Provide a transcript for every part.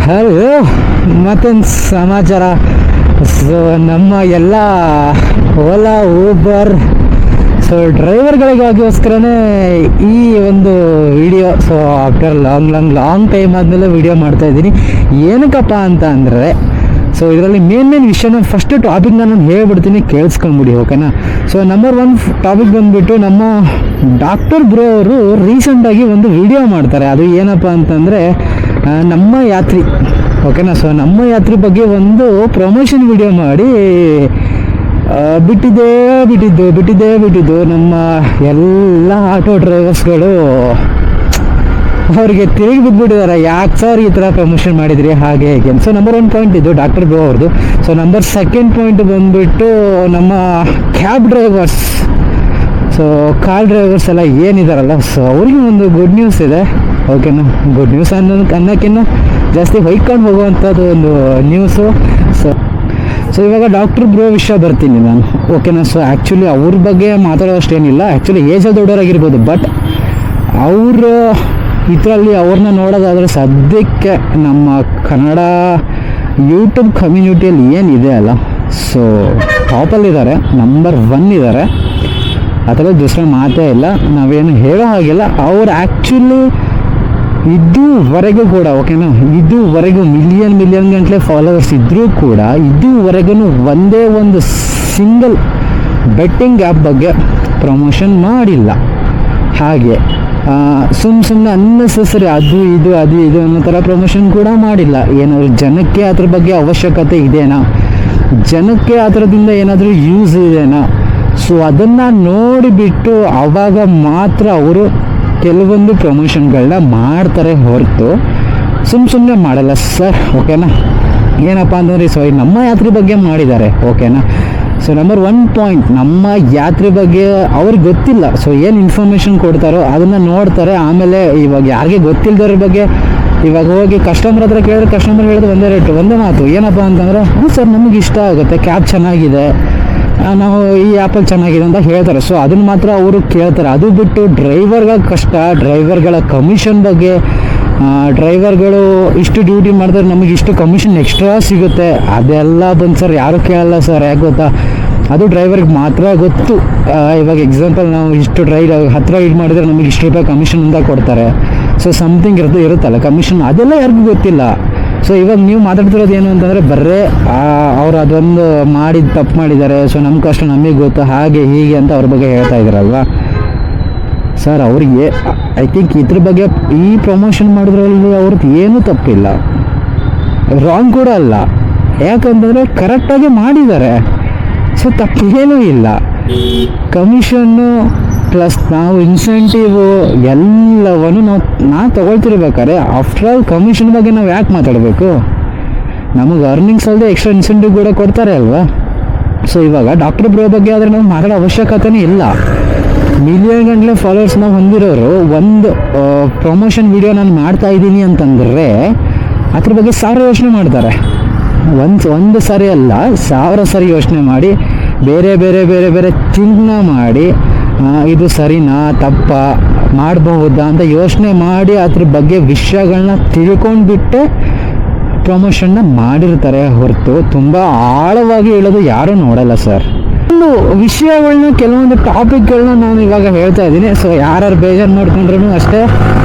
Hello, ಮತ್ತೊಂದು ಸಮಾಚಾರ. So ನಮ್ಮ ಎಲ್ಲ ಓಲಾ ಊಬರ್ ಸೊ ಡ್ರೈವರ್ಗಳಿಗೋಸ್ಕರನೇ ಈ ಒಂದು video. So after long time ಆದಮೇಲೆ ವಿಡಿಯೋ ಮಾಡ್ತಾಯಿದ್ದೀನಿ. ಏನಕ್ಕಪ್ಪ ಅಂತ ಅಂದರೆ, ಸೊ ಇದರಲ್ಲಿ ಮೇನ್ ವಿಷಯನ ಫಸ್ಟ್ ಟಾಪಿಕ್ ನಾನು ಹೇಳ್ಬಿಡ್ತೀನಿ, ಕೇಳಿಸ್ಕೊಂಡ್ಬಿಡಿ, ಓಕೆನಾ. ಸೊ ನಂಬರ್ 1 ಟಾಪಿಕ್ ಬಂದುಬಿಟ್ಟು, ನಮ್ಮ ಡಾಕ್ಟರ್ ಬ್ರೋ ಅವರು ರೀಸೆಂಟಾಗಿ ಒಂದು ವಿಡಿಯೋ ಮಾಡ್ತಾರೆ. ಅದು ಏನಪ್ಪ ಅಂತಂದರೆ, ನಮ್ಮ ಯಾತ್ರಿ, ಓಕೆನಾ. ಸೊ ನಮ್ಮ ಯಾತ್ರಿ ಬಗ್ಗೆ ಒಂದು ಪ್ರಮೋಷನ್ ವಿಡಿಯೋ ಮಾಡಿ ಬಿಟ್ಟಿದ್ದು ನಮ್ಮ ಎಲ್ಲ ಆಟೋ ಡ್ರೈವರ್ಸ್ಗಳು ಅವ್ರಿಗೆ ತಿರುಗಿ ಬಿದ್ದುಬಿಟ್ಟಿದ್ದಾರೆ. ಯಾಕೆ ಸರ್ ಈ ಥರ ಪ್ರಮೋಷನ್ ಮಾಡಿದ್ರಿ, ಹಾಗೆ ಹೇಗೆ. ಸೊ ನಂಬರ್ 1 ಪಾಯಿಂಟ್ ಇದು ಡಾಕ್ಟರ್ ಬ್ರೋ ಅವ್ರದ್ದು. ಸೊ ನಂಬರ್ 2 ಪಾಯಿಂಟ್ ಬಂದುಬಿಟ್ಟು, ನಮ್ಮ cab drivers, so car drivers ಎಲ್ಲ ಏನಿದಾರಲ್ಲ, ಸೊ ಅವ್ರಿಗೆ ಒಂದು ಗುಡ್ ನ್ಯೂಸ್ ಇದೆ, ಓಕೆನಾ. ಗುಡ್ ನ್ಯೂಸ್ ಅನ್ನೋಕ್ಕಿಂತ ಜಾಸ್ತಿ ಹೊಯ್ಕೊಂಡು ಹೋಗುವಂಥದ್ದು ಒಂದು ನ್ಯೂಸು. ಸೊ ಇವಾಗ ಡಾಕ್ಟರ್ ಬ್ರೋ ವಿಷಯ ಬರ್ತೀನಿ ನಾನು, ಓಕೆನಾ. ಸೊ ಆ್ಯಕ್ಚುಲಿ ಅವ್ರ ಬಗ್ಗೆ ಮಾತಾಡೋಷ್ಟೇನಿಲ್ಲ. ಆ್ಯಕ್ಚುಲಿ ಏಜಲ್ಲಿ ದೊಡ್ಡವರಾಗಿರ್ಬೋದು, ಬಟ್ ಅವರು ಇದರಲ್ಲಿ ಅವ್ರನ್ನ ನೋಡೋದಾದರೆ ಸದ್ಯಕ್ಕೆ ನಮ್ಮ ಕನ್ನಡ ಯೂಟ್ಯೂಬ್ ಕಮ್ಯುನಿಟಿಯಲ್ಲಿ ಏನಿದೆ ಅಲ್ಲ, ಸೊ ಟಾಪಲ್ಲಿದ್ದಾರೆ, ನಂಬರ್ 1 ಇದ್ದಾರೆ. ಆ ಥರ ದೂಸರ ಮಾತೇ ಇಲ್ಲ, ನಾವೇನು ಹೇಳೋ ಹಾಗಿಲ್ಲ. ಅವ್ರು ಆ್ಯಕ್ಚುಲಿ ಇದುವರೆಗೂ ಕೂಡ, ಓಕೆನಾ, ಇದುವರೆಗೂ ಮಿಲಿಯನ್ ಗಂಟಲೆ ಫಾಲೋವರ್ಸ್ ಇದ್ದರೂ ಕೂಡ ಇದುವರೆಗೂ ಒಂದೇ ಒಂದು ಸಿಂಗಲ್ ಬೆಟ್ಟಿಂಗ್ ಆ್ಯಪ್ ಬಗ್ಗೆ ಪ್ರಮೋಷನ್ ಮಾಡಿಲ್ಲ. ಹಾಗೆ ಸುಮ್ಮನೆ ಅನ್ನೆಸೆಸರಿ ಅದು ಇದು ಅನ್ನೋ ಥರ ಪ್ರಮೋಷನ್ ಕೂಡ ಮಾಡಿಲ್ಲ. ಏನಾದರೂ ಜನಕ್ಕೆ ಅದ್ರ ಬಗ್ಗೆ ಅವಶ್ಯಕತೆ ಇದೆನಾ, ಜನಕ್ಕೆ ಆ ಥರದಿಂದ ಏನಾದರೂ ಯೂಸ್ ಇದೆನಾ, ಸೊ ಅದನ್ನು ನೋಡಿಬಿಟ್ಟು ಆವಾಗ ಮಾತ್ರ ಅವರು ಕೆಲವೊಂದು ಪ್ರಮೋಷನ್ಗಳನ್ನ ಮಾಡ್ತಾರೆ ಹೊರತು ಸುಮ್ಮನೆ ಮಾಡಲ್ಲ ಸರ್, ಓಕೆನಾ. ಏನಪ್ಪ ಅಂತಂದರೆ, ಸೊ ನಮ್ಮ ಯಾತ್ರೆ ಬಗ್ಗೆ ಮಾಡಿದ್ದಾರೆ, ಓಕೆನಾ. ಸೊ ನಂಬರ್ 1 ಪಾಯಿಂಟ್, ನಮ್ಮ ಯಾತ್ರೆ ಬಗ್ಗೆ ಅವ್ರಿಗೆ ಗೊತ್ತಿಲ್ಲ. ಸೊ ಏನು ಇನ್ಫಾರ್ಮೇಷನ್ ಕೊಡ್ತಾರೋ ಅದನ್ನು ನೋಡ್ತಾರೆ. ಆಮೇಲೆ ಇವಾಗ ಯಾರಿಗೆ ಗೊತ್ತಿಲ್ಲದವ್ರ ಬಗ್ಗೆ ಇವಾಗ ಹೋಗಿ ಕಸ್ಟಮರ್ ಹತ್ರ ಕೇಳಿದ್ರೆ ಕಸ್ಟಮರ್ ಹೇಳಿದ್ರೆ ಒಂದೇ ಮಾತು, ಏನಪ್ಪ ಅಂತಂದರೆ, ಸರ್ ನಮಗೆ ಇಷ್ಟ ಆಗುತ್ತೆ, ಕ್ಯಾಬ್ ಚೆನ್ನಾಗಿದೆ, ನಾವು ಈ ಆ್ಯಪಲ್ಲಿ ಚೆನ್ನಾಗಿದೆ ಅಂತ ಹೇಳ್ತಾರೆ. ಸೊ ಅದನ್ನು ಮಾತ್ರ ಅವರು ಕೇಳ್ತಾರೆ. ಅದು ಬಿಟ್ಟು ಡ್ರೈವರ್ಗಳ ಕಷ್ಟ, ಡ್ರೈವರ್ಗಳ ಕಮಿಷನ್ ಬಗ್ಗೆ, ಡ್ರೈವರ್ಗಳು ಇಷ್ಟು ಡ್ಯೂಟಿ ಮಾಡಿದ್ರೆ ನಮಗೆ ಇಷ್ಟು ಕಮಿಷನ್ ಎಕ್ಸ್ಟ್ರಾ ಸಿಗುತ್ತೆ, ಅದೆಲ್ಲ ಬಂದು ಸರ್ ಯಾರು ಕೇಳಲ್ಲ ಸರ್. ಯಾಕೆ ಗೊತ್ತಾ, ಅದು ಡ್ರೈವರ್ಗೆ ಮಾತ್ರ ಗೊತ್ತು. ಇವಾಗ ಎಕ್ಸಾಂಪಲ್, ನಾವು ಇಷ್ಟು 10 ರೈಡ್ ಮಾಡಿದರೆ ನಮಗೆ ಇಷ್ಟು ರೂಪಾಯಿ ಕಮಿಷನ್ ಅಂತ ಕೊಡ್ತಾರೆ. ಸೊ ಸಮಥಿಂಗ್ ಇರುತ್ತಲ್ಲ ಕಮಿಷನ್, ಅದೆಲ್ಲ ಯಾರಿಗೂ ಗೊತ್ತಿಲ್ಲ. ಸೊ ಇವಾಗ ನೀವು ಮಾತಾಡ್ತಿರೋದು ಏನು ಅಂತಂದರೆ, ಬರೇ ಅವ್ರು ಅದೊಂದು ತಪ್ಪು ಮಾಡಿದ್ದಾರೆ, ಸೊ ನಮ್ಮ ಕಷ್ಟ ನಮಗೆ ಗೊತ್ತು, ಹಾಗೆ ಹೀಗೆ ಅಂತ ಅವ್ರ ಬಗ್ಗೆ ಹೇಳ್ತಾ ಇದ್ದಾರಲ್ವ ಸರ್. ಅವರಿಗೆ ಐ ಥಿಂಕ್ ಇದ್ರ ಬಗ್ಗೆ ಈ ಪ್ರಮೋಷನ್ ಮಾಡಿದ್ರಲ್ಲಿ ಅವ್ರದ್ದು ಏನೂ ತಪ್ಪಿಲ್ಲ, ರಾಂಗ್ ಕೂಡ ಅಲ್ಲ. ಯಾಕಂತಂದರೆ ಕರೆಕ್ಟಾಗಿ ಮಾಡಿದ್ದಾರೆ, ಸೊ ತಪ್ಪೇನೂ ಇಲ್ಲ. ಕಮಿಷನ್ನು ಪ್ಲಸ್ ನಾವು ಇನ್ಸೆಂಟಿವು ಎಲ್ಲವನ್ನು ನಾವು ತೊಗೊಳ್ತಿರ್ಬೇಕಾದ್ರೆ, ಆಫ್ಟರ್ ಆಲ್ ಕಮಿಷನ್ ಬಗ್ಗೆ ನಾವು ಯಾಕೆ ಮಾತಾಡಬೇಕು, ನಮಗೆ ಅರ್ನಿಂಗ್ಸ್ ಅಲ್ಲದೆ ಎಕ್ಸ್ಟ್ರಾ ಇನ್ಸೆಂಟಿವ್ ಕೂಡ ಕೊಡ್ತಾರೆ ಅಲ್ವಾ. ಸೊ ಇವಾಗ ಡಾಕ್ಟರ್ ಬ್ರೋ ಬಗ್ಗೆ ಆದರೆ ನಾವು ಮಾತಾಡೋ ಅವಶ್ಯಕತೆನೇ ಇಲ್ಲ. ಮಿಲಿಯನ್ ಗಂಟಲೆ ಫಾಲೋವರ್ಸ್ ನಾವು ಹೊಂದಿರೋರು ಒಂದು ಪ್ರಮೋಷನ್ ವಿಡಿಯೋ ನಾನು ಮಾಡ್ತಾ ಇದ್ದೀನಿ ಅಂತಂದರೆ ಅದ್ರ ಬಗ್ಗೆ 1000 ಯೋಚನೆ ಮಾಡ್ತಾರೆ. ಒಂದು ಸರಿ ಅಲ್ಲ, 1000 ಸರಿ ಯೋಚನೆ ಮಾಡಿ ಬೇರೆ ಚಿಂತನ ಮಾಡಿ, ಇದು ಸರಿನಾ ತಪ್ಪ ಮಾಡಬಹುದಾ ಅಂತ ಯೋಚನೆ ಮಾಡಿ ಅದ್ರ ಬಗ್ಗೆ ವಿಷಯಗಳನ್ನ ತಿಳ್ಕೊಂಡ್ಬಿಟ್ಟೆ ಪ್ರಮೋಷನ್ನ ಮಾಡಿರ್ತಾರೆ ಹೊರತು ತುಂಬ ಆಳವಾಗಿ ಹೇಳೋದು ಯಾರೂ ನೋಡಲ್ಲ ಸರ್. ಒಂದು ವಿಷಯಗಳನ್ನ, ಕೆಲವೊಂದು ಟಾಪಿಕ್ಗಳನ್ನ ನಾನು ಇವಾಗ ಹೇಳ್ತಾ ಇದ್ದೀನಿ. ಸೊ ಯಾರು ಬೇಜಾರು ಮಾಡ್ಕೊಂಡ್ರೂ ಅಷ್ಟೇ,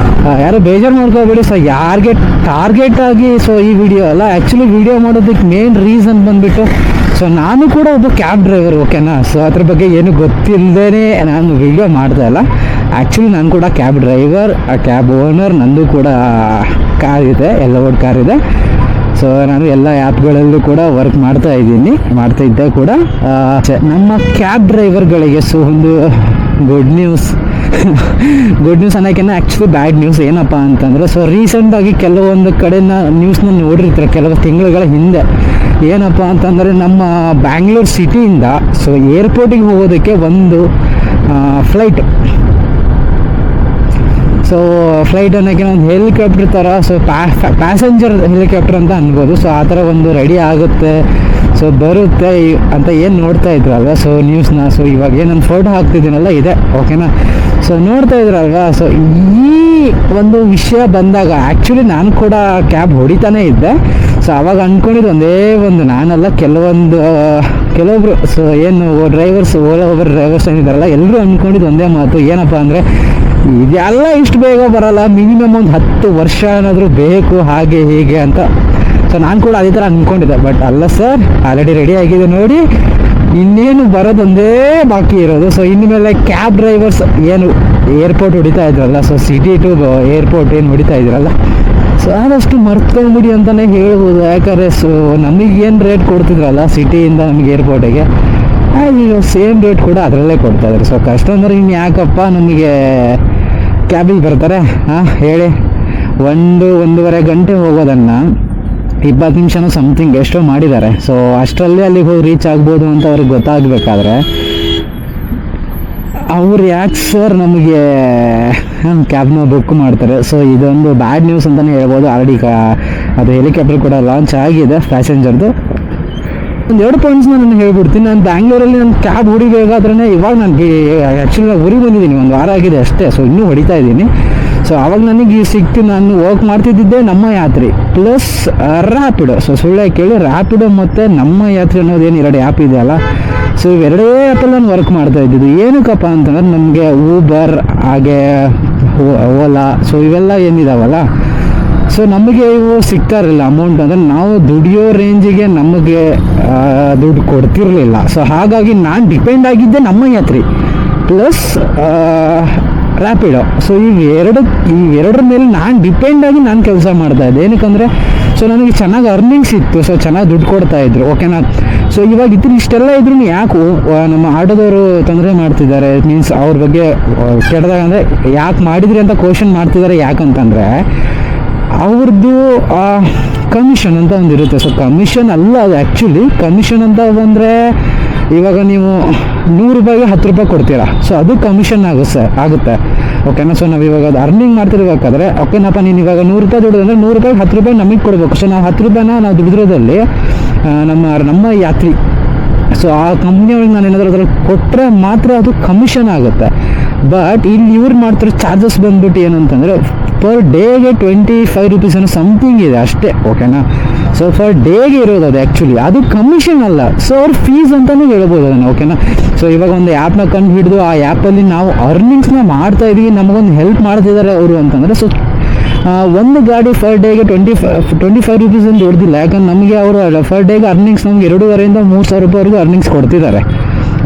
ಯಾರು ಬೇಜಾರು ಮಾಡ್ಕೋಬೇಡಿ. ಸೊ ಯಾರಿಗೆ ಟಾರ್ಗೆಟ್ ಆಗಿ ಸೊ ಈ ವಿಡಿಯೋ ಅಲ್ಲ, ಆ್ಯಕ್ಚುಲಿ ವಿಡಿಯೋ ಮಾಡೋದಕ್ಕೆ ಮೇನ್ ರೀಸನ್ ಬಂದುಬಿಟ್ಟು, ಸೊ ನಾನು ಕೂಡ ಒಬ್ಬ ಕ್ಯಾಬ್ ಡ್ರೈವರ್, ಓಕೆನಾ. ಸೊ ಅದ್ರ ಬಗ್ಗೆ ಏನು ಗೊತ್ತಿಲ್ಲದೇ ನಾನು ವಿಡಿಯೋ ಮಾಡ್ತಾ ಇಲ್ಲ. ಆ್ಯಕ್ಚುಲಿ ನಾನು ಕೂಡ ಕ್ಯಾಬ್ ಡ್ರೈವರ್, ಕ್ಯಾಬ್ ಓನರ್, ನಂದು ಕೂಡ ಕಾರ್ ಇದೆ, ಎಲ್ಲವೋಡ್ ಕಾರ್ ಇದೆ. ಸೊ ನಾನು ಎಲ್ಲ ಆ್ಯಪ್ಗಳಲ್ಲೂ ಕೂಡ ವರ್ಕ್ ಮಾಡ್ತಾಯಿದ್ದೆ ಕೂಡ. ನಮ್ಮ ಕ್ಯಾಬ್ ಡ್ರೈವರ್ಗಳಿಗೆ ಸೊ ಒಂದು ಗುಡ್ ನ್ಯೂಸ್ ಅನ್ನೋಕ್ಕಿಂತ ಆ್ಯಕ್ಚುಲಿ ಬ್ಯಾಡ್ ನ್ಯೂಸ್. ಏನಪ್ಪ ಅಂತಂದರೆ, ಸೊ ರೀಸೆಂಟಾಗಿ ಕೆಲವೊಂದು ಕಡೆನ ನ್ಯೂಸ್ನ ನೋಡಿರ್ತಾರೆ ಕೆಲವು ತಿಂಗಳುಗಳ ಹಿಂದೆ. ಏನಪ್ಪ ಅಂತಂದರೆ, ನಮ್ಮ ಬ್ಯಾಂಗ್ಳೂರು ಸಿಟಿಯಿಂದ ಸೊ ಏರ್ಪೋರ್ಟಿಗೆ ಹೋಗೋದಕ್ಕೆ ಒಂದು ಫ್ಲೈಟ್, ಸೊ ಫ್ಲೈಟ್ ಅನ್ನೋಕ್ಕೆ ಒಂದು ಹೆಲಿಕಾಪ್ಟರ್ ಥರ, ಸೊ ಪ್ಯಾಸೆಂಜರ್ ಹೆಲಿಕಾಪ್ಟರ್ ಅಂತ ಅನ್ಬೋದು. ಸೊ ಆ ಥರ ಒಂದು ರೆಡಿ ಆಗುತ್ತೆ, ಸೊ ಬರುತ್ತೆ ಅಂತ ಏನು ನೋಡ್ತಾ ಇದ್ರಲ್ವ ಸೊ ನ್ಯೂಸ್ನ. ಸೊ ಇವಾಗ ಏನು ನಾನು ಫೋಟೋ ಹಾಕ್ತಿದ್ದೀನಲ್ಲ ಇದೆ, ಓಕೆನಾ. ಸೊ ನೋಡ್ತಾ ಇದ್ರಲ್ವಾ. ಸೊ ಈ ಒಂದು ವಿಷಯ ಬಂದಾಗ ಆ್ಯಕ್ಚುಲಿ ನಾನು ಕೂಡ ಕ್ಯಾಬ್ ಹೊಡಿತಾನೇ ಇದ್ದೆ. ಸೊ ಅವಾಗ ಅಂದ್ಕೊಂಡಿದ್ದು ಒಂದೇ ಒಂದು, ನಾನಲ್ಲ ಕೆಲವೊಬ್ರು ಸೊ ಏನು ಡ್ರೈವರ್ಸ್, ಓಲಾ ಊಬರ್ ಡ್ರೈವರ್ಸ್ ಏನಿದಾರಲ್ಲ, ಎಲ್ಲರೂ ಅಂದ್ಕೊಂಡಿದ್ದು ಒಂದೇ ಮಾತು, ಏನಪ್ಪ ಅಂದರೆ ಇದೆಲ್ಲ ಇಷ್ಟು ಬೇಗ ಬರಲ್ಲ, ಮಿನಿಮಮ್ ಒಂದು 10 ವರ್ಷ ಏನಾದರೂ ಬೇಕು ಹಾಗೆ ಹೀಗೆ ಅಂತ. ಸೊ ನಾನು ಕೂಡ ಅದೇ ಥರ ಅಂದ್ಕೊಂಡಿದ್ದೆ. ಬಟ್ ಅಲ್ಲ ಸರ್, ಆಲ್ರೆಡಿ ರೆಡಿ ಆಗಿದೆ ನೋಡಿ, ಇನ್ನೇನು ಬರೋದೊಂದೇ ಬಾಕಿ ಇರೋದು. ಸೊ ಇನ್ಮೇಲೆ ಕ್ಯಾಬ್ ಡ್ರೈವರ್ಸ್ ಏನು ಏರ್ಪೋರ್ಟ್ ಹೊಡಿತಾ ಇದ್ರಲ್ಲ, ಸೊ ಸಿಟಿ ಟು ಏರ್ಪೋರ್ಟ್ ಏನು ಹೊಡಿತಾ ಇದ್ರಲ್ಲ, ಸೊ ಆದಷ್ಟು ಮರ್ತ್ಕೊಂಡ್ಬಿಡಿ ಅಂತಲೇ ಹೇಳ್ಬೋದು. ಯಾಕಂದರೆ ಸೊ ನಮಗೇನು ರೇಟ್ ಕೊಡ್ತಿದ್ರಲ್ಲ ಸಿಟಿಯಿಂದ ನಮಗೆ ಏರ್ಪೋರ್ಟಿಗೆ, ಈಗ ಸೇಮ್ ರೇಟ್ ಕೂಡ ಅದರಲ್ಲೇ ಕೊಡ್ತಾಯಿದ್ರು. ಸೊ ಕಸ್ಟಮರ್ ಇನ್ನು ಯಾಕಪ್ಪ ನಮಗೆ ಕ್ಯಾಬಿಗೆ ಬರ್ತಾರೆ ಹೇಳಿ. 1-1.5 ಗಂಟೆ ಹೋಗೋದನ್ನು 20 ನಿಮಿಷನೂ ಸಮಥಿಂಗ್ ಎಷ್ಟೋ ಮಾಡಿದ್ದಾರೆ. ಸೊ ಅಷ್ಟರಲ್ಲಿ ಅಲ್ಲಿಗೆ ಹೋಗಿ ರೀಚ್ ಆಗ್ಬೋದು ಅಂತ ಅವ್ರಿಗೆ ಗೊತ್ತಾಗಬೇಕಾದ್ರೆ ಅವ್ರು ಯಾಕೆ ಸರ್ ನಮಗೆ ಕ್ಯಾಬ್ನ ಬುಕ್ ಮಾಡ್ತಾರೆ. ಸೊ ಇದೊಂದು ಬ್ಯಾಡ್ ನ್ಯೂಸ್ ಅಂತಲೇ ಹೇಳ್ಬೋದು. ಆಲ್ರೆಡಿ ಅದು ಹೆಲಿಕಾಪ್ಟರ್ ಕೂಡ ಲಾಂಚ್ ಆಗಿದೆ ಪ್ಯಾಸೆಂಜರ್ದು. ಒಂದು 2 ಪಾಯಿಂಟ್ಸ್ನ ನಾನು ಹೇಳ್ಬಿಡ್ತೀನಿ. ನಾನು ಬ್ಯಾಂಗ್ಳೂರಲ್ಲಿ ನಾನು ಕ್ಯಾಬ್ ಹೊಡಿಬೇಕಾದ್ರೆ ಇವಾಗ ನಾನು ಆ್ಯಕ್ಚುಲಿ ಊರಿಗೆ ಬಂದಿದ್ದೀನಿ, 1 ವಾರ ಆಗಿದೆ ಅಷ್ಟೇ. ಸೊ ಇನ್ನೂ ಹೊಡಿತಾ ಇದ್ದೀನಿ. ಸೊ ಆವಾಗ ನನಗೆ ಸಿಕ್ತು, ನಾನು ವರ್ಕ್ ಮಾಡ್ತಿದ್ದಿದ್ದೆ ನಮ್ಮ ಯಾತ್ರಿ ಪ್ಲಸ್ ರ್ಯಾಪಿಡೋ. ಸೊ ಸುಳ್ಳೆ ಕೇಳಿ, ರ್ಯಾಪಿಡೋ ಮತ್ತು ನಮ್ಮ ಯಾತ್ರಿ ಅನ್ನೋದೇನು 2 ಆ್ಯಪ್ ಇದೆಯಲ್ಲ, ಸೊ ಇವೆರಡೇ ಆ್ಯಪಲ್ಲಿ ನಾನು ವರ್ಕ್ ಮಾಡ್ತಾ ಇದ್ದಿದ್ದು. ಏನಕ್ಕಪ್ಪ ಅಂತಂದ್ರೆ ನಮಗೆ ಊಬರ್ ಹಾಗೆ ಓಲಾ ಸೊ ಇವೆಲ್ಲ ಏನಿದಾವಲ್ಲ, ಸೊ ನಮಗೆ ಇವು ಸಿಗ್ತಾರಿಲ್ಲ ಅಮೌಂಟ್, ಅಂದರೆ ನಾವು ದುಡಿಯೋ ರೇಂಜಿಗೆ ನಮಗೆ ದುಡ್ಡು ಕೊಡ್ತಿರಲಿಲ್ಲ. ಸೊ ಹಾಗಾಗಿ ನಾನು ಡಿಪೆಂಡ್ ಆಗಿದ್ದೆ ನಮ್ಮ ಯಾತ್ರಿ ಪ್ಲಸ್ ರ್ಯಾಪಿಡೋ. ಸೊ ಇವೆರಡರ ಮೇಲೆ ನಾನು ಡಿಪೆಂಡ್ ಆಗಿ ನಾನು ಕೆಲಸ ಮಾಡ್ತಾಯಿದ್ದೆ. ಏನಕ್ಕಂದರೆ ಸೊ ನನಗೆ ಚೆನ್ನಾಗಿ ಅರ್ನಿಂಗ್ಸ್ ಇತ್ತು, ಸೊ ಚೆನ್ನಾಗಿ ದುಡ್ಡು ಕೊಡ್ತಾಯಿದ್ರು, ಓಕೆನಾ. ಸೊ ಇವಾಗ ಇಷ್ಟೆಲ್ಲ ಇದ್ರೂ ಯಾಕೆ ನಮ್ಮ ಆಟೋದವರು ತೊಂದರೆ ಮಾಡ್ತಿದ್ದಾರೆ, ಮೀನ್ಸ್ ಅವ್ರ ಬಗ್ಗೆ ಕೆಟ್ಟದಾಗ ಅಂದರೆ ಯಾಕೆ ಮಾಡಿದ್ರಿ ಅಂತ ಕ್ವಶನ್ ಮಾಡ್ತಿದ್ದಾರೆ. ಯಾಕಂತಂದರೆ ಅವ್ರದ್ದು ಕಮಿಷನ್ ಅಂತ ಒಂದು ಇರುತ್ತೆ. ಸೊ ಕಮಿಷನ್ ಅಲ್ಲ ಅದು, ಆ್ಯಕ್ಚುಲಿ ಕಮಿಷನ್ ಅಂತ ಬಂದರೆ ಇವಾಗ ನೀವು 100 ರೂಪಾಯಿಗೆ 10 ರೂಪಾಯಿ ಕೊಡ್ತೀರಾ, ಸೊ ಅದು ಕಮಿಷನ್ ಆಗುತ್ತೆ ಓಕೆನಾ. ಸೊ ನಾವು ಇವಾಗ ಅದು ಅರ್ನಿಂಗ್ ಮಾಡ್ತಿರ್ಬೇಕಾದ್ರೆ ಓಕೆನಪ್ಪ, ನೀನು ಇವಾಗ 100 ರೂಪಾಯಿ ದುಡಿದ್ರೆ 100 ರೂಪಾಯಿಗೆ 10 ರೂಪಾಯಿ ನಮಗೆ ಕೊಡಬೇಕು. ಸೊ ನಾವು 10 ರೂಪಾಯಿನ ನಾವು ದುಡಿದ್ರಲ್ಲಿ ನಮ್ಮ ಯಾತ್ರಿ, ಸೊ ಆ ಕಂಪ್ನಿಯವ್ರಿಗೆ ನಾನು ಏನಾದರೂ ಅದ್ರಲ್ಲಿ ಕೊಟ್ಟರೆ ಮಾತ್ರ ಅದು ಕಮಿಷನ್ ಆಗುತ್ತೆ. ಬಟ್ ಇಲ್ಲಿ ಇವ್ರು ಮಾಡ್ತಿರೋ ಚಾರ್ಜಸ್ ಬಂದ್ಬಿಟ್ಟು ಏನಂತಂದರೆ ಪರ್ ಡೇಗೆ 25 ರೂಪೀಸ್ ಅನ್ನೋ ಸಮಥಿಂಗ್ ಇದೆ ಅಷ್ಟೇ, ಓಕೆನಾ. ಸೊ ಫರ್ ಡೇಗೆ ಇರೋದು ಅದು, ಆ್ಯಕ್ಚುಲಿ ಅದು ಕಮಿಷನ್ ಅಲ್ಲ. ಸೊ ಅವ್ರ ಫೀಸ್ ಅಂತಲೇ ಹೇಳ್ಬೋದು ಅದನ್ನು, ಓಕೆನಾ. ಸೊ ಇವಾಗ ಒಂದು ಆ್ಯಪ್ನ ಕಂಡು ಹಿಡಿದು ಆ ಆ್ಯಪಲ್ಲಿ ನಾವು ಅರ್ನಿಂಗ್ಸ್ನ ಮಾಡ್ತಾ ಇದೀವಿ, ನಮಗೊಂದು ಹೆಲ್ಪ್ ಮಾಡ್ತಿದ್ದಾರೆ ಅವರು ಅಂತಂದರೆ, ಸೊ ಒಂದು ಗಾಡಿ ಫರ್ ಡೇಗೆ 25 ರೂಪೀಸ್ ಅಂತ ಹೊಡೆದಿಲ್ಲ. ಯಾಕಂದ್ರೆ ನಮಗೆ ಅವರು ಫರ್ ಡೇಗೆ ಅರ್ನಿಂಗ್ಸ್ ನಮ್ಗೆ 2,500 3 ಸಾವಿರ ರೂಪಾಯಿವರೆಗೂ ಅರ್ನಿಂಗ್ಸ್ ಕೊಡ್ತಿದ್ದಾರೆ,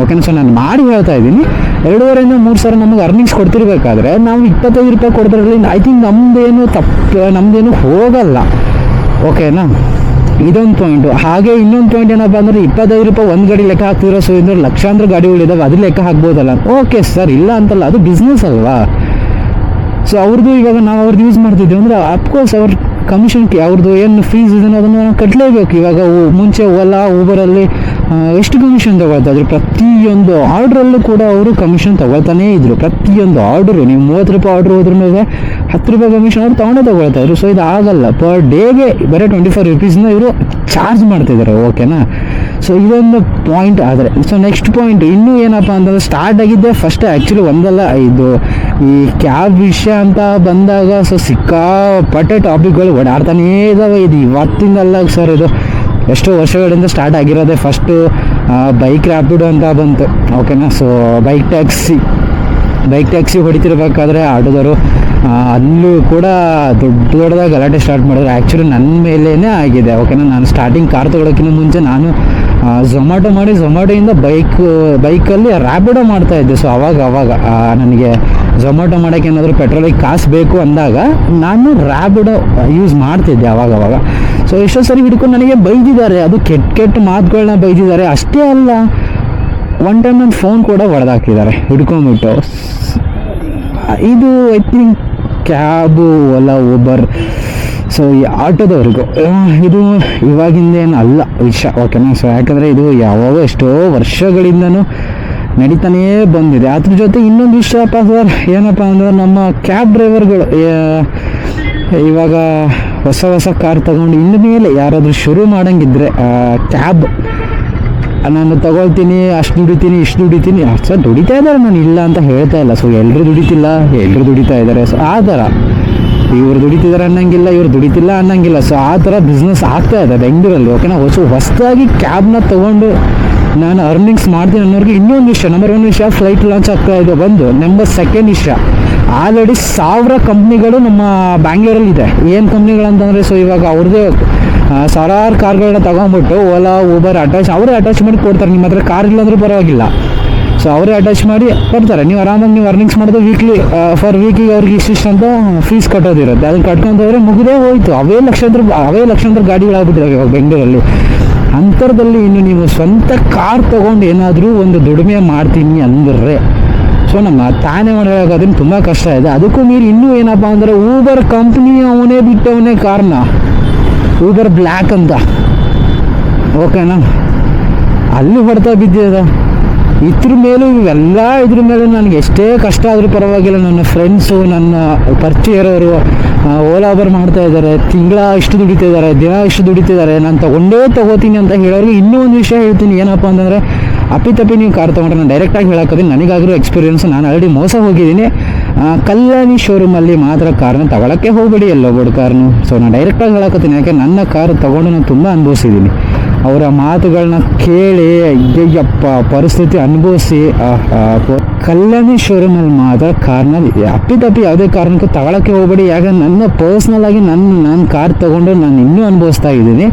ಓಕೆನಾ. ಸೊ ನಾನು ಮಾಡಿ ಹೇಳ್ತಾ ಇದ್ದೀನಿ, 2,500 3 ಸಾವಿರ ನಮಗೆ ಅರ್ನಿಂಗ್ಸ್ ಕೊಡ್ತಿರ್ಬೇಕಾದ್ರೆ ನಾವು 25 ರೂಪಾಯಿ ಕೊಡ್ತಿರಲಿ, ಐ ಥಿಂಕ್ ನಮ್ಮದೇನು ಹೋಗಲ್ಲ, ಓಕೆನಾ. ಇದೊಂದು ಪಾಯಿಂಟು. ಹಾಗೆ ಇನ್ನೊಂದು ಪಾಯಿಂಟ್ ಏನಪ್ಪ ಅಂದರೆ 25 ರೂಪಾಯಿ ಒಂದು ಗಾಡಿ ಲೆಕ್ಕ ಹಾಕ್ತಿರೋ, ಸೊ ಇನ್ನು ಲಕ್ಷಾಂತರ ಗಾಡಿಗಳಿದ್ದಾವೆ, ಅದು ಲೆಕ್ಕ ಹಾಕ್ಬೋದಲ್ಲ. ಓಕೆ ಸರ್, ಇಲ್ಲ ಅಂತಲ್ಲ, ಅದು ಬಿಸ್ನೆಸ್ ಅಲ್ವಾ. ಸೊ ಅವ್ರದ್ದು ಇವಾಗ ನಾವು ಅವ್ರದ್ದು ಯೂಸ್ ಮಾಡ್ತಿದ್ದೀವಿ ಅಂದರೆ ಅಫ್ಕೋರ್ಸ್ ಅವ್ರ ಕಮಿಷನ್ ಅವ್ರದ್ದು ಏನು ಫೀಸ್ ಇದನ್ನು ಅದನ್ನು ನಾವು ಕಟ್ಟಲೇಬೇಕು. ಇವಾಗ ಮುಂಚೆ ಓಲಾ ಊಬರಲ್ಲಿ ಎಷ್ಟು ಕಮಿಷನ್ ತೊಗೊಳ್ತಾಯಿದ್ರು, ಪ್ರತಿಯೊಂದು ಆರ್ಡ್ರಲ್ಲೂ ಕೂಡ ಅವರು ಕಮಿಷನ್ ತೊಗೊಳ್ತಾನೇ ಇದ್ದರು. ಪ್ರತಿಯೊಂದು ಆರ್ಡ್ರು ನೀವು 30 ರೂಪಾಯಿ ಆರ್ಡ್ರ್ ಹೋದ್ರೂ 10 ರೂಪಾಯಿ ಕಮಿಷನ್ ಅವ್ರು ತೊಗೊಳ್ತಾಯಿದ್ರು. ಸೊ ಇದು ಆಗಲ್ಲ, ಪರ್ ಡೇಗೆ ಬರೀ 25 ರೂಪೀಸ್ನ ಇವರು ಚಾರ್ಜ್ ಮಾಡ್ತಿದ್ದಾರೆ, ಓಕೆನಾ. ಸೊ ಇದೊಂದು ಪಾಯಿಂಟ್. ಆದರೆ ಸೊ ನೆಕ್ಸ್ಟ್ ಪಾಯಿಂಟ್ ಇನ್ನೂ ಏನಪ್ಪ ಅಂತಂದರೆ, ಸ್ಟಾರ್ಟ್ ಆಗಿದ್ದೆ ಫಸ್ಟ್ ಆ್ಯಕ್ಚುಲಿ ಒಂದಲ್ಲ, ಇದು ಈ ಕ್ಯಾಬ್ ವಿಷಯ ಅಂತ ಬಂದಾಗ ಸೊ ಸಿಕ್ಕಾಪಟ್ಟೆ ಟಾಪಿಕ್ಗಳು ಓಡಾಡ್ತಾನೇ ಇದ್ದಾವೆ. ಇದು ಇವತ್ತಿಂದಲ್ಲ ಸರ್, ಇದು ಎಷ್ಟೋ ವರ್ಷಗಳಿಂದ ಸ್ಟಾರ್ಟ್ ಆಗಿರೋದೆ. ಫಸ್ಟು ಬೈಕ್ ರ್ಯಾಪಿಡೋ ಅಂತ ಬಂತು, ಓಕೆನಾ. ಸೊ ಬೈಕ್ ಟ್ಯಾಕ್ಸಿ ಹೊಡಿತಿರ್ಬೇಕಾದ್ರೆ ಆಟೋದವರು ಅಲ್ಲೂ ಕೂಡ ದೊಡ್ಡದಾಗಿ ಗಲಾಟೆ ಸ್ಟಾರ್ಟ್ ಮಾಡಿದ್ರು. ಆ್ಯಕ್ಚುಲಿ ನನ್ನ ಮೇಲೇ ಆಗಿದೆ, ಓಕೆನಾ. ನಾನು ಸ್ಟಾರ್ಟಿಂಗ್ ಕಾರ್ ತೊಗೊಳೋಕ್ಕಿಂತ ಮುಂಚೆ ನಾನು ಝೊಮ್ಯಾಟೋಯಿಂದ ಬೈಕಲ್ಲಿ ರ್ಯಾಪಿಡೋ ಮಾಡ್ತಾಯಿದ್ದೆ. ಸೊ ಅವಾಗ ನನಗೆ ಝೊಮ್ಯಾಟೋ ಮಾಡೋಕ್ಕೆ ಏನಾದರೂ ಪೆಟ್ರೋಲಿಗೆ ಕಾಸು ಬೇಕು ಅಂದಾಗ ನಾನು ರ್ಯಾಪಿಡೋ ಯೂಸ್ ಮಾಡ್ತಿದ್ದೆ ಅವಾಗ. ಸೊ ಎಷ್ಟೋ ಸರಿ ಹಿಡ್ಕೊಂಡು ನನಗೆ ಬೈದಿದ್ದಾರೆ, ಅದು ಕೆಟ್ಟ ಮಾತುಗಳನ್ನ ಬೈದಿದ್ದಾರೆ. ಅಷ್ಟೇ ಅಲ್ಲ, ಒನ್ ಟೈಮ್ ನನ್ನ ಫೋನ್ ಕೂಡ ಹೊಡೆದಾಕಿದ್ದಾರೆ ಹಿಡ್ಕೊಂಬಿಟ್ಟು. ಇದು I think cab Ola Uber so ಈ ಆಟೋದವ್ರಿಗೂ ಇದು ಇವಾಗಿಂದೇನು ಅಲ್ಲ ವಿಷಯ, ಓಕೆನಾ. ಸೊ ಯಾಕಂದರೆ ಇದು ಯಾವಾಗ ಎಷ್ಟೋ ವರ್ಷಗಳಿಂದನೂ ನಡೀತಾನೇ ಬಂದಿದೆ. ಅದ್ರ ಜೊತೆ ಇನ್ನೊಂದು ವಿಷಯಪ್ಪ ಸರ್, ಏನಪ್ಪ ಅಂದರೆ ನಮ್ಮ ಕ್ಯಾಬ್ ಡ್ರೈವರ್ಗಳು ಇವಾಗ ಹೊಸ ಕಾರ್ ತಗೊಂಡು ಇನ್ನು ಮೇಲೆ ಯಾರಾದರೂ ಶುರು ಮಾಡೋಂಗಿದ್ರೆ ಕ್ಯಾಬ್ ನಾನು ತಗೊಳ್ತೀನಿ, ಅಷ್ಟು ದುಡಿತೀನಿ, ಇಷ್ಟು ದುಡಿತೀನಿ. ಸೊ ದುಡಿತಾ ಇದ್ದಾರೆ, ನಾನು ಇಲ್ಲ ಅಂತ ಹೇಳ್ತಾ ಇಲ್ಲ. ಸೊ ಎಲ್ಲರೂ ದುಡಿತಿಲ್ಲ, ಎಲ್ಲರೂ ದುಡಿತಾ ಇದ್ದಾರೆ. ಸೊ ಆ ಥರ ಇವ್ರು ದುಡಿತಿದ್ದಾರೆ ಅನ್ನಂಗಿಲ್ಲ, ಇವ್ರು ದುಡಿತಿಲ್ಲ ಅನ್ನಂಗಿಲ್ಲ. ಸೊ ಆ ಥರ ಬಿಸ್ನೆಸ್ ಆಗ್ತಾ ಇದೆ ಬೆಂಗಳೂರಲ್ಲಿ. ಓಕೆನಾ. ಹೊಸದಾಗಿ ಕ್ಯಾಬ್ನ ತೊಗೊಂಡು ನಾನು ಅರ್ನಿಂಗ್ಸ್ ಮಾಡ್ತೀನಿ ಅನ್ನೋರಿಗೆ ಇನ್ನೊಂದು ವಿಷಯ, ನಂಬರ್ 1 ವಿಷಯ, ಫ್ಲೈಟ್ ಲಾಂಚ್ ಆಗ್ತಾ ಇದೆ ಒಂದು. ನಂಬರ್ 2 ವಿಷಯ, ಆಲ್ರೆಡಿ 1000 ಕಂಪ್ನಿಗಳು ನಮ್ಮ ಬ್ಯಾಂಗ್ಳೂರಲ್ಲಿ ಇದೆ. ಏನು ಕಂಪ್ನಿಗಳಂತಂದರೆ, ಸೊ ಇವಾಗ ಅವ್ರದ್ದೇ ಸಾವಿರಾರು ಕಾರ್ಗಳನ್ನ ತೊಗೊಂಡ್ಬಿಟ್ಟು ಓಲಾ, ಊಬರ್ ಅವರೇ ಅಟ್ಯಾಚ್ ಮಾಡಿ ಕೊಡ್ತಾರೆ. ನಿಮ್ಮ ಹತ್ರ ಕಾರ್ ಇಲ್ಲಾಂದ್ರೂ ಪರವಾಗಿಲ್ಲ, ಸೊ ಅವರೇ ಅಟ್ಯಾಚ್ ಮಾಡಿ ಕೊಡ್ತಾರೆ. ನೀವು ಆರಾಮಾಗಿ ನೀವು ಅರ್ನಿಂಗ್ಸ್ ಮಾಡೋದು ವೀಕ್ಲಿ ಫಾರ್ ವೀಕಿಗೆ ಅವ್ರಿಗೆ ಇಷ್ಟಿಷ್ಟು ಅಂತ ಫೀಸ್ ಕಟ್ಟೋದಿರುತ್ತೆ. ಅದನ್ನು ಕಟ್ಕೊಂತಂದರೆ ಮುಗಿದೇ ಹೋಯಿತು. ಅವೇ ಲಕ್ಷಾಂತರ ಗಾಡಿಗಳಾಗ್ಬಿಟ್ಟಿದ್ದಾವೆ ಇವಾಗ ಬೆಂಗಳೂರಲ್ಲಿ. ಅಂತರದಲ್ಲಿ ಇನ್ನು ನೀವು ಸ್ವಂತ ಕಾರ್ ತೊಗೊಂಡು ಏನಾದರೂ ಒಂದು ದುಡಿಮೆ ಮಾಡ್ತೀನಿ ಅಂದರೆ, ಸೊ ನಮ್ಮ ತಾನೇ ಮಾಡೋದನ್ನು ತುಂಬ ಕಷ್ಟ ಇದೆ. ಅದಕ್ಕೂ ಮೀರಿ ಇನ್ನೂ ಏನಪ್ಪ ಅಂದರೆ, ಊಬರ್ ಕಂಪ್ನಿ ಅವನೇ ಬಿಟ್ಟವನೇ ಕಾರ್ನ, ಊಬರ್ ಬ್ಲ್ಯಾಕ್ ಅಂತ. ಓಕೆನಾ. ಅಲ್ಲಿ ಹೊಡೆತ ಬಿದ್ದಿದೆ. ಇದ್ರ ಮೇಲೂ ಇದ್ರ ಮೇಲೂ ನನಗೆ ಎಷ್ಟೇ ಕಷ್ಟ ಆದರೂ ಪರವಾಗಿಲ್ಲ, ನನ್ನ ಫ್ರೆಂಡ್ಸು, ನನ್ನ ಪರಿಚಯ ಇರೋರು ಓಲಾ ಊಬರ್ ಮಾಡ್ತಾ ಇದ್ದಾರೆ, ತಿಂಗಳ ಇಷ್ಟು ದುಡಿತಿದ್ದಾರೆ, ದಿನ ಇಷ್ಟು ದುಡಿತಿದ್ದಾರೆ, ನಾನು ತಗೋತೀನಿ ಅಂತ ಹೇಳೋರಿಗೆ ಇನ್ನೂ ಒಂದು ವಿಷಯ ಹೇಳ್ತೀನಿ. ಏನಪ್ಪ ಅಂತಂದರೆ, ಅಪ್ಪಿತಪ್ಪಿ ನೀವು ಕಾರ್ ತೊಗೊಂಡ್ರೆ, ನಾನು ಡೈರೆಕ್ಟಾಗಿ ಹೇಳೋಕ್ಕೋದು, ನನಗಾಗಿರೋ ಎಕ್ಸ್ಪೀರಿಯೆನ್ಸು, ನಾನು ಆಲ್ರೆಡಿ ಮೋಸ ಹೋಗಿದ್ದೀನಿ. ಕಲ್ಯಾಣಿ ಶೋರೂಮಲ್ಲಿ ಮಾತ್ರ ಕಾರ್ನ ತಗೊಳ್ಳೋಕ್ಕೆ ಹೋಗಬೇಡಿ, ಎಲ್ಲೋಗ್ಬೇಡಿ ಕಾರ್ನು. ಸೊ ನಾನು ಡೈರೆಕ್ಟಾಗಿ ಹೇಳೋಕತ್ತೀನಿ, ಯಾಕೆ ನನ್ನ ಕಾರ್ ತೊಗೊಂಡು ನಾನು ತುಂಬ ಅನುಭವಿಸಿದ್ದೀನಿ. ಅವರ ಮಾತುಗಳನ್ನ ಕೇಳಿ ಅಯ್ಯಪ್ಪ ಪರಿಸ್ಥಿತಿ ಅನುಭವಿಸಿ ಕಲ್ಯಾಣಿ ಶೋರೂಮಲ್ಲಿ ಮಾತ್ರ ಕಾರ್ನ ಅಪ್ಪಿತಪ್ಪಿ ಯಾವುದೇ ಕಾರಣಕ್ಕೂ ತಗೊಳ್ಳೋಕ್ಕೆ ಹೋಗಬೇಡಿ. ಯಾಕಂದ್ರೆ ನನ್ನ ಪರ್ಸ್ನಲ್ ಆಗಿ ನಾನು ಕಾರ್ ತೊಗೊಂಡು ನಾನು ಇನ್ನೂ ಅನುಭವಿಸ್ತಾ ಇದ್ದೀನಿ.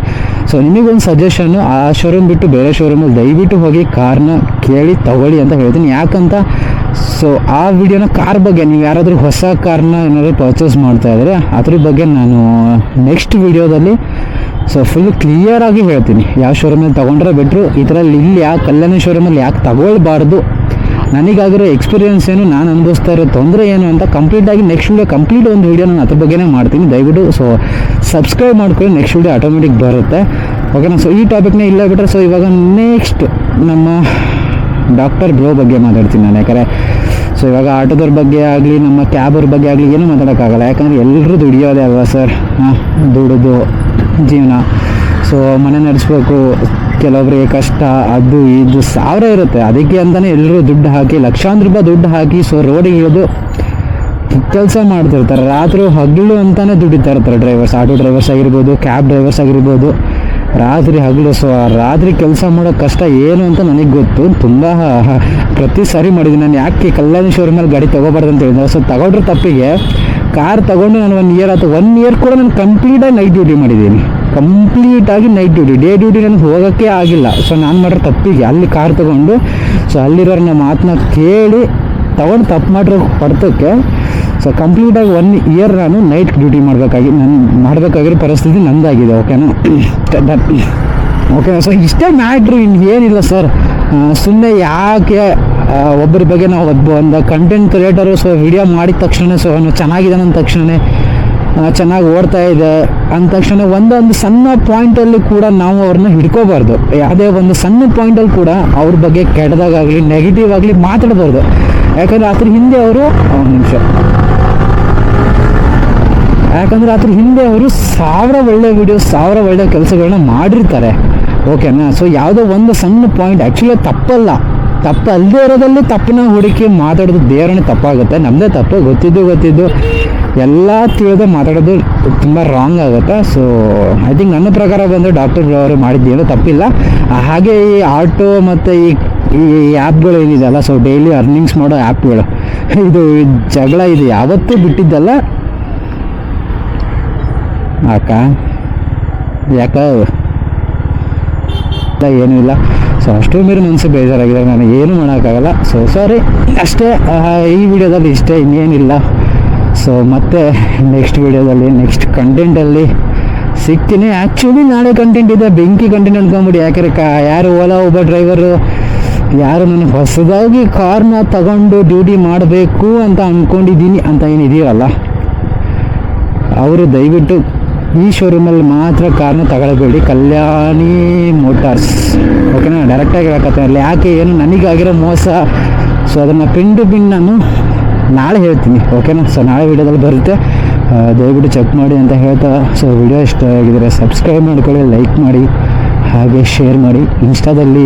ಸೊ ನಿಮಗೊಂದು ಸಜೆಷನ್ನು, ಆ ಶೋರೂಮ್ ಬಿಟ್ಟು ಬೇರೆ ಶೋರೂಮಲ್ಲಿ ದಯವಿಟ್ಟು ಹೋಗಿ ಕಾರ್ನ ಕೇಳಿ ತಗೊಳ್ಳಿ ಅಂತ ಹೇಳ್ತೀನಿ. ಯಾಕಂತ, ಸೊ ಆ ವಿಡಿಯೋನ ಕಾರ್ ಬಗ್ಗೆ, ನೀವು ಯಾರಾದರೂ ಹೊಸ ಕಾರ್ನ ಏನಾದರೂ ಪರ್ಚೇಸ್ ಮಾಡ್ತಾ ಇದ್ದರೆ ಅದ್ರ ಬಗ್ಗೆ ನಾನು ನೆಕ್ಸ್ಟ್ ವಿಡಿಯೋದಲ್ಲಿ ಸೊ ಫುಲ್ ಕ್ಲಿಯರಾಗಿ ಹೇಳ್ತೀನಿ. ಯಾವ ಶೋರೂಮಲ್ಲಿ ತೊಗೊಂಡ್ರೆ ಬೆಟ್ರು, ಈ ಥರ ಇಲ್ಲಿ ಕಲ್ಯಾಣಿ ಶೋರೂಮಲ್ಲಿ ಯಾಕೆ ತಗೊಳ್ಬಾರ್ದು, ನನಗಾಗಿರೋ ಎಕ್ಸ್ಪೀರಿಯೆನ್ಸ್ ಏನು, ನಾನು ಅನುಭವಿಸ್ತಾ ಇರೋ ತೊಂದರೆ ಏನು ಅಂತ ಕಂಪ್ಲೀಟಾಗಿ ನೆಕ್ಸ್ಟ್ ವಿಡಿಯೋ ಒಂದು ವಿಡಿಯೋ ನಾನು ಅದ್ರ ಬಗ್ಗೆನೇ ಮಾಡ್ತೀನಿ. ದಯವಿಟ್ಟು ಸೊ ಸಬ್ಸ್ಕ್ರೈಬ್ ಮಾಡ್ಕೊಳ್ಳಿ, ನೆಕ್ಸ್ಟ್ ವಿಡಿಯೋ ಆಟೋಮೆಟಿಕ್ ಬರುತ್ತೆ. ಓಕೆನಾ. ಸೊ ಈ ಟಾಪಿಕ್ನೇ ಇಲ್ಲ ಬಿಟ್ಟರೆ, ಸೊ ಇವಾಗ ನೆಕ್ಸ್ಟ್ ನಮ್ಮ ಡಾಕ್ಟರ್ ಬ್ರೋ ಬಗ್ಗೆ ಮಾತಾಡ್ತೀನಿ ನಾನು. ಯಾಕಂದರೆ ಸೊ ಇವಾಗ ಆಟೋದವ್ರ ಬಗ್ಗೆ ಆಗಲಿ, ನಮ್ಮ ಕ್ಯಾಬವ್ರ ಬಗ್ಗೆ ಆಗಲಿ ಏನೂ ಮಾತಾಡೋಕ್ಕಾಗಲ್ಲ. ಯಾಕಂದರೆ ಎಲ್ಲರೂ ದುಡಿಯೋದೇ ಅಲ್ವಾ ಸರ್. ದುಡಿದು ಜೀವನ, ಸೊ ಮನೆ ನಡೆಸ್ಬೇಕು, ಕೆಲವೊಬ್ಬರಿಗೆ ಕಷ್ಟ, ಅದು ಇದು ಸಾವಿರ ಇರುತ್ತೆ. ಅದಕ್ಕೆ ಅಂತಲೇ ಎಲ್ಲರೂ ದುಡ್ಡು ಹಾಕಿ, ಲಕ್ಷಾಂತರ ರೂಪಾಯಿ ದುಡ್ಡು ಹಾಕಿ ಸೊ ರೋಡಿಗೆ ಇಳಿದು ಕೆಲಸ ಮಾಡ್ತಿರ್ತಾರೆ. ರಾತ್ರಿ ಹಗಲು ಅಂತಲೇ ದುಡಿತಾ ಇರ್ತಾರೆ ಡ್ರೈವರ್ಸ್, ಆಟೋ ಡ್ರೈವರ್ಸ್ ಆಗಿರ್ಬೋದು, ಕ್ಯಾಬ್ ಡ್ರೈವರ್ಸ್ ಆಗಿರ್ಬೋದು. ರಾತ್ರಿ ಹಗಲು, ಸೊ ರಾತ್ರಿ ಕೆಲಸ ಮಾಡೋ ಕಷ್ಟ ಏನು ಅಂತ ನನಗೆ ಗೊತ್ತು. ತುಂಬ ಪ್ರತಿ ಸಾರಿ ಮಾಡಿದ್ದೀನಿ ನಾನು. ಯಾಕೆ ಕಲ್ಯಾಣಿ ಶೋರೂಮಲ್ಲಿ ಗಾಡಿ ತೊಗೋಬಾರ್ದು ಅಂತ ಹೇಳಿದ್ರೆ, ಸೊ ತಗೊಂಡ್ರೆ ತಪ್ಪಿಗೆ ಕಾರ್ ತೊಗೊಂಡು ನಾನು 1 ಇಯರ್ ಆಯ್ತು. 1 ಇಯರ್ ಕೂಡ ನಾನು ಕಂಪ್ಲೀಟಾಗಿ ನೈಟ್ ಡ್ಯೂಟಿ ಮಾಡಿದ್ದೀನಿ. ಕಂಪ್ಲೀಟಾಗಿ ನೈಟ್ ಡ್ಯೂಟಿ, ಡೇ ಡ್ಯೂಟಿ ನನಗೆ ಹೋಗೋಕ್ಕೆ ಆಗಿಲ್ಲ. ಸೊ ನಾನು ಮಾಡೋ ತಪ್ಪಿಗೆ ಅಲ್ಲಿ ಕಾರ್ ತೊಗೊಂಡು, ಸೊ ಅಲ್ಲಿರೋರನ್ನ ಮಾತನ್ನ ಕೇಳಿ ತೊಗೊಂಡು ತಪ್ಪು ಮಾಡಿರೋ ಹೊರತಕ್ಕೆ ಸೊ ಕಂಪ್ಲೀಟಾಗಿ 1 ಇಯರ್ ನಾನು ನೈಟ್ ಡ್ಯೂಟಿ ಮಾಡಬೇಕಾಗಿರೋ ಪರಿಸ್ಥಿತಿ ನಂದಾಗಿದೆ. ಓಕೆನಾ. ಓಕೆ. ಸೊ ಇಷ್ಟೇ ಮ್ಯಾಟ್ರು, ಇನ್ನೇನಿಲ್ಲ ಸರ್. ಸುಮ್ಮನೆ ಯಾಕೆ ಒಬ್ಬರ ಬಗ್ಗೆ ನಾವು ಒಂದು ಕಂಟೆಂಟ್ ಕ್ರಿಯೇಟರು, ಸೊ ವಿಡಿಯೋ ಮಾಡಿದ ತಕ್ಷಣ, ಸೊ ಅವನು ಚೆನ್ನಾಗಿದ್ದಾನೆ ಅಂದ ತಕ್ಷಣ, ಚೆನ್ನಾಗಿ ಓಡ್ತಾ ಇದೆ ಅಂದ ತಕ್ಷಣ ಒಂದೊಂದು ಸಣ್ಣ ಪಾಯಿಂಟಲ್ಲಿ ಕೂಡ ನಾವು ಅವ್ರನ್ನ ಹಿಡ್ಕೋಬಾರ್ದು. ಯಾವುದೇ ಒಂದು ಸಣ್ಣ ಪಾಯಿಂಟಲ್ಲಿ ಕೂಡ ಅವ್ರ ಬಗ್ಗೆ ಕೆಟ್ಟದಾಗಲಿ ನೆಗೆಟಿವ್ ಆಗಲಿ ಮಾತಾಡಬಾರ್ದು. ಯಾಕಂದರೆ ಅದ್ರ ಹಿಂದೆ ಅವರು ಸಾವಿರ ಒಳ್ಳೆ ವೀಡಿಯೋಸ್, ಸಾವಿರ ಒಳ್ಳೆ ಕೆಲಸಗಳನ್ನ ಮಾಡಿರ್ತಾರೆ. ಓಕೆನಾ. ಸೊ ಯಾವುದೋ ಒಂದು ಸಣ್ಣ ಪಾಯಿಂಟ್ ಆ್ಯಕ್ಚುಲಿ ತಪ್ಪಲ್ಲದೇ ಇರೋದಲ್ಲಿ ತಪ್ಪನ್ನ ಹುಡುಕಿ ಮಾತಾಡೋದು ದೇವರನ್ನೇ ತಪ್ಪಾಗುತ್ತೆ. ನಮ್ಮದೇ ತಪ್ಪು, ಗೊತ್ತಿದ್ದು ಎಲ್ಲ ತಿಳಿದು ಮಾತಾಡೋದು ತುಂಬ ರಾಂಗ್ ಆಗುತ್ತೆ. ಸೊ ಐ ಥಿಂಕ್ ನನ್ನ ಪ್ರಕಾರ ಬಂದು ಡಾಕ್ಟರ್ ಅವರು ಮಾಡಿದ್ದೇನೋ ತಪ್ಪಿಲ್ಲ. ಹಾಗೆ ಈ ಆಟೋ ಮತ್ತು ಈ ಆ್ಯಪ್ಗಳು ಏನಿದೆಯಲ್ಲ, ಸೊ ಡೈಲಿ ಅರ್ನಿಂಗ್ಸ್ ಮಾಡೋ ಆ್ಯಪ್ಗಳು, ಇದು ಜಗಳ ಇದು ಯಾವತ್ತೂ ಬಿಟ್ಟಿದ್ದಲ್ಲ. ಯಾಕೆ ಏನೂ ಇಲ್ಲ. ಸೊ ಅಷ್ಟೂ ಮೀರಿ ಮನಸ್ಸು ಬೇಜಾರಾಗಿದೆ, ನಾನು ಏನೂ ಮಾಡೋಕ್ಕಾಗಲ್ಲ. ಸೊ ಸಾರಿ ಅಷ್ಟೇ. ಈ ವಿಡಿಯೋದಲ್ಲಿ ಇಷ್ಟೇ, ಇನ್ನೇನಿಲ್ಲ. ಸೊ ಮತ್ತೆ ನೆಕ್ಸ್ಟ್ ವಿಡಿಯೋದಲ್ಲಿ ನೆಕ್ಸ್ಟ್ ಕಂಟೆಂಟಲ್ಲಿ ಸಿಗ್ತೀನಿ. ಆ್ಯಕ್ಚುಲಿ ನಾಳೆ ಕಂಟೆಂಟ್ ಇದೆ, ಬೆಂಕಿ ಕಂಟೆಂಟ್ ಅನ್ಕೊಂಬಿಡಿ. ಯಾಕಂದರೆ ಯಾರು ಓಲಾ ಊಬರ್ ಡ್ರೈವರು ಯಾರು ನನಗೆ ಹೊಸದಾಗಿ ಕಾರ್ನ ತಗೊಂಡು ಡ್ಯೂಟಿ ಮಾಡಬೇಕು ಅಂತ ಅಂದ್ಕೊಂಡಿದ್ದೀನಿ ಅಂತ ಏನಿದೆಯಲ್ಲ, ಅವರು ದಯವಿಟ್ಟು ಈ ಶೋರೂಮಲ್ಲಿ ಮಾತ್ರ ಕಾರ್ನ ತಗೊಳ್ಬೇಡಿ, ಕಲ್ಯಾಣಿ ಮೋಟಾರ್ಸ್. ಓಕೆನಾ. ಡೈರೆಕ್ಟಾಗಿ ಹೇಳಕತ್ತಲ್ಲ ಯಾಕೆ ಏನು ನನಗಾಗಿರೋ ಮೋಸ. ಸೊ ಅದನ್ನು ಪಿನ್ ಟು ಪಿನ್ ನಾನು ನಾಳೆ ಹೇಳ್ತೀನಿ. ಓಕೆನಾ. ಸೊ ನಾಳೆ ವಿಡಿಯೋದಲ್ಲಿ ಬರುತ್ತೆ, ದಯವಿಟ್ಟು ಚೆಕ್ ಮಾಡಿ ಅಂತ ಹೇಳ್ತಾ, ಸೊ ವಿಡಿಯೋ ಇಷ್ಟ ಆಗಿದ್ರೆ ಸಬ್ಸ್ಕ್ರೈಬ್ ಮಾಡ್ಕೊಳ್ಳಿ, ಲೈಕ್ ಮಾಡಿ, ಹಾಗೆ ಶೇರ್ ಮಾಡಿ. ಇನ್ಸ್ಟಾದಲ್ಲಿ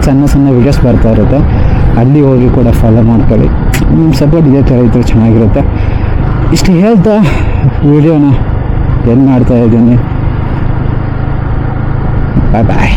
ಸಣ್ಣ ಸಣ್ಣ ವೀಡಿಯೋಸ್ ಬರ್ತಾ ಇರುತ್ತೆ, ಅಲ್ಲಿ ಹೋಗಿ ಕೂಡ ಫಾಲೋ ಮಾಡ್ಕೊಳ್ಳಿ. ನಿಮ್ಮ ಸಪೋರ್ಟ್ ಇದೇ ಥರ ಇದ್ದರೆ ಚೆನ್ನಾಗಿರುತ್ತೆ. ಇಷ್ಟು ಹೇಳ್ತಾ ವಿಡಿಯೋನ ಏನು ಮಾಡ್ತಾ ಇದ್ದೀನಿ. ಬಾಯ್ ಬಾಯ್.